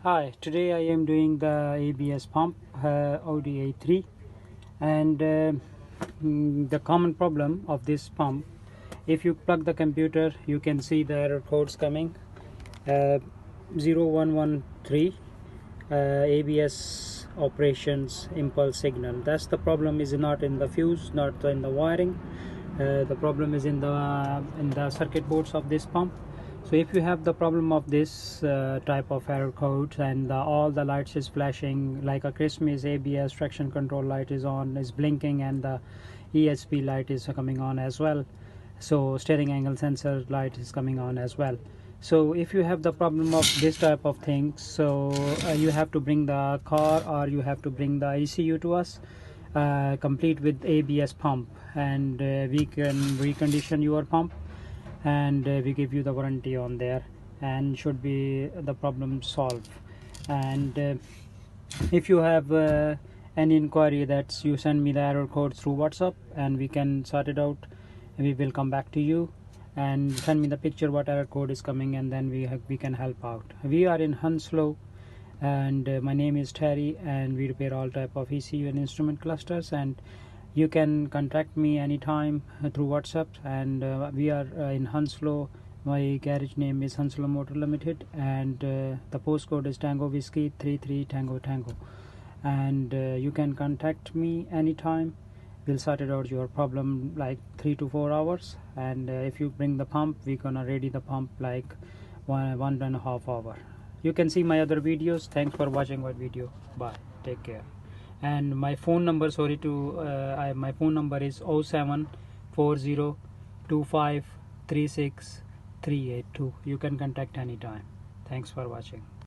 Hi, today I am doing the ABS pump ODA3, and the common problem of this pump, if you plug the computer you can see the error codes coming, 0113 ABS operations impulse signal. That's the problem, is not in the fuse, not in the wiring. The problem is in the circuit boards of this pump. So if you have the problem of this type of error codes, and all the lights is flashing, like a Christmas ABS traction control light is on, is blinking, and the ESP light is coming on as well, so steering angle sensor light is coming on as well. So if you have the problem of this type of things, so you have to bring the car, or you have to bring the ECU to us, complete with ABS pump, and we can recondition your pump, and we give you the warranty on there, and should be the problem solved. And if you have any inquiry, that you send me the error code through WhatsApp and we can sort it out. We will come back to you and send me the picture what error code is coming, and then we can help out. We are in Hounslow, and my name is Terry, and we repair all type of ECU and instrument clusters. And you can contact me anytime through WhatsApp, and we are in Hounslow. My garage name is Hounslow Motor Limited, and the postcode is Tango Whiskey 33 Tango Tango. And you can contact me anytime. We'll sort it out your problem like 3 to 4 hours, and if you bring the pump, we're gonna ready the pump like 1.5 hours. You can see my other videos. Thanks for watching my video. Bye, take care. And my phone number, my phone number is 07402536 382. You can contact anytime. Thanks for watching.